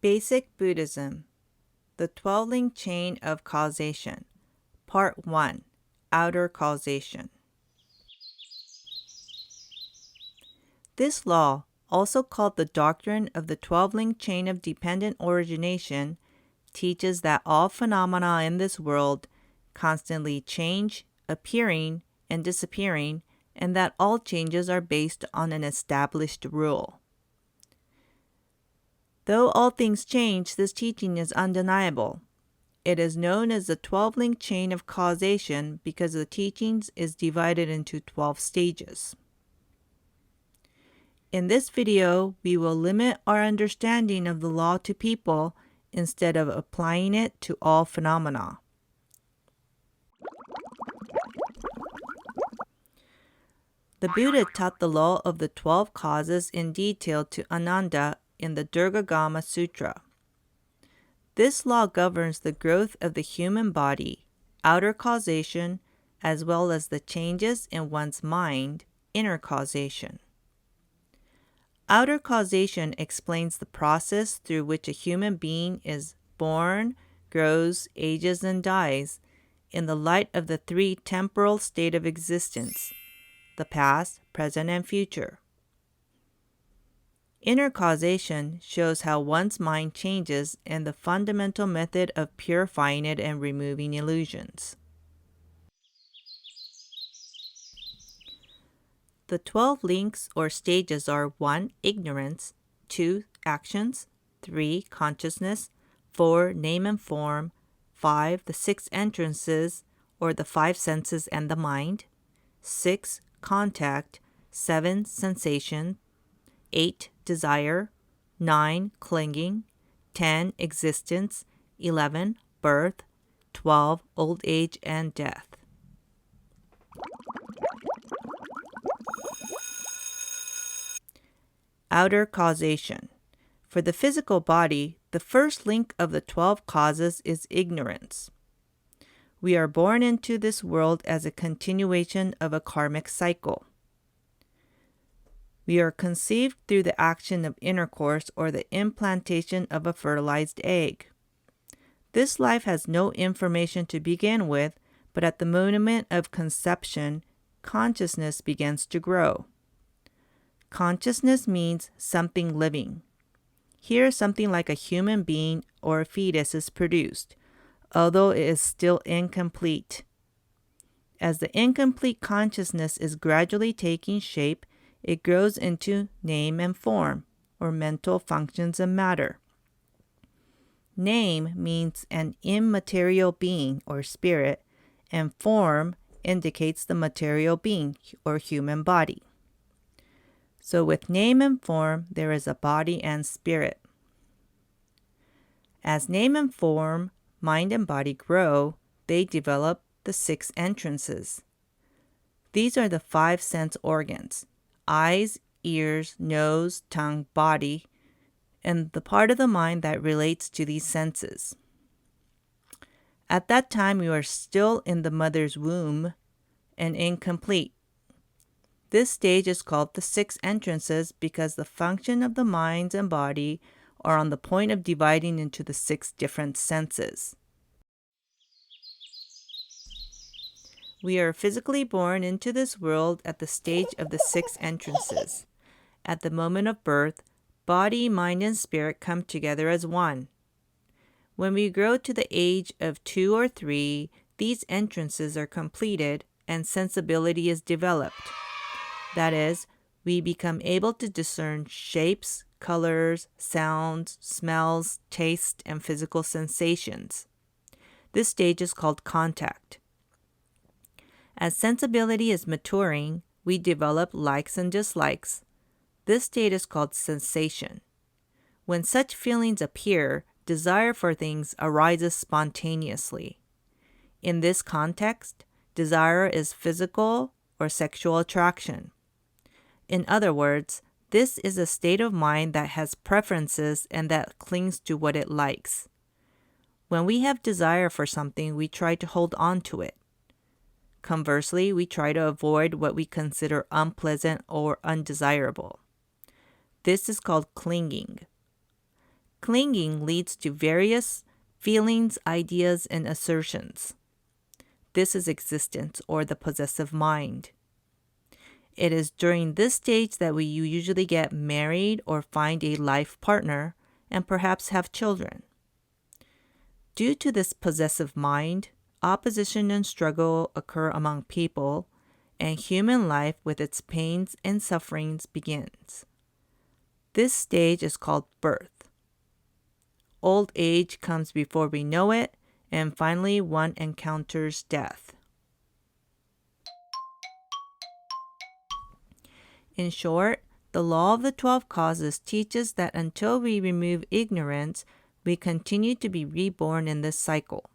Basic Buddhism, the 12 Link Chain of Causation, Part 1, Outer Causation. This law, also called the doctrine of the 12 Link Chain of Dependent Origination, teaches that all phenomena in this world constantly change, appearing and disappearing, and that all changes are based on an established rule. Though all things change, this teaching is undeniable. It is known as the 12 Link Chain of Causation because the teachings is divided into 12 stages. In this video, we will limit our understanding of the law to people instead of applying it to all phenomena. The Buddha taught the law of the 12 causes in detail to Ananda in the Durgagama Sutra. This law governs the growth of the human body, outer causation, as well as the changes in one's mind, inner causation. Outer causation explains the process through which a human being is born, grows, ages, and dies in the light of the three temporal states of existence, the past, present, and future. Inner causation shows how one's mind changes and the fundamental method of purifying it and removing illusions. The 12 links or stages are 1. Ignorance, 2. Actions, 3. Consciousness, 4. Name and form, 5. The 6 entrances or the 5 senses and the mind, 6. Contact, 7. Sensation, 8. Desire, 9. Clinging, 10. Existence, 11. Birth, 12. Old age and death. Outer causation. For the physical body, the first link of the 12 causes is ignorance. We are born into this world as a continuation of a karmic cycle. We are conceived through the action of intercourse or the implantation of a fertilized egg. This life has no information to begin with, but at the moment of conception, consciousness begins to grow. Consciousness means something living. Here, something like a human being or a fetus is produced, although it is still incomplete. As the incomplete consciousness is gradually taking shape, it grows into name and form, or mental functions and matter. Name means an immaterial being or spirit, and form indicates the material being or human body. So with name and form, there is a body and spirit. As name and form, mind and body grow, they develop the 6 entrances. These are the 5 sense organs: eyes, ears, nose, tongue, body, and the part of the mind that relates to these senses. At that time, you are still in the mother's womb and incomplete. This stage is called the 6 entrances because the function of the minds and body are on the point of dividing into the 6 different senses. We are physically born into this world at the stage of the 6 entrances. At the moment of birth, body, mind, and spirit come together as one. When we grow to the age of 2 or 3, these entrances are completed and sensibility is developed. That is, we become able to discern shapes, colors, sounds, smells, taste, and physical sensations. This stage is called contact. As sensibility is maturing, we develop likes and dislikes. This state is called sensation. When such feelings appear, desire for things arises spontaneously. In this context, desire is physical or sexual attraction. In other words, this is a state of mind that has preferences and that clings to what it likes. When we have desire for something, we try to hold on to it. Conversely, we try to avoid what we consider unpleasant or undesirable. This is called clinging. clinging leads to various feelings, ideas, and assertions. This is existence, or the possessive mind. It is during this stage that we usually get married or find a life partner and perhaps have children. Due to this possessive mind, opposition and struggle occur among people, and human life with its pains and sufferings begins. This stage is called birth. Old age comes before we know it, and finally one encounters death. In short, the law of the 12 causes teaches that until we remove ignorance, we continue to be reborn in this cycle.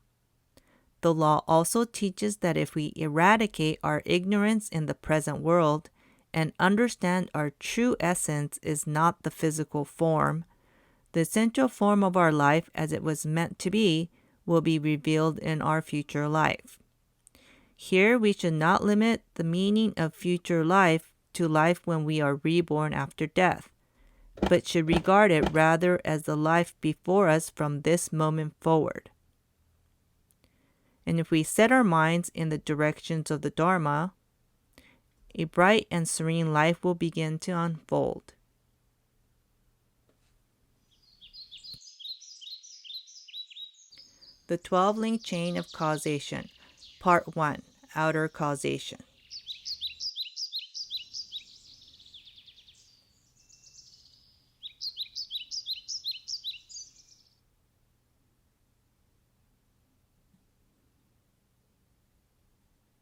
The law also teaches that if we eradicate our ignorance in the present world and understand our true essence is not the physical form, the essential form of our life as it was meant to be will be revealed in our future life. Here we should not limit the meaning of future life to life when we are reborn after death, but should regard it rather as the life before us from this moment forward. And if we set our minds in the directions of the Dharma, a bright and serene life will begin to unfold. The 12 Link Chain of Causation, Part 1, Outer Causation.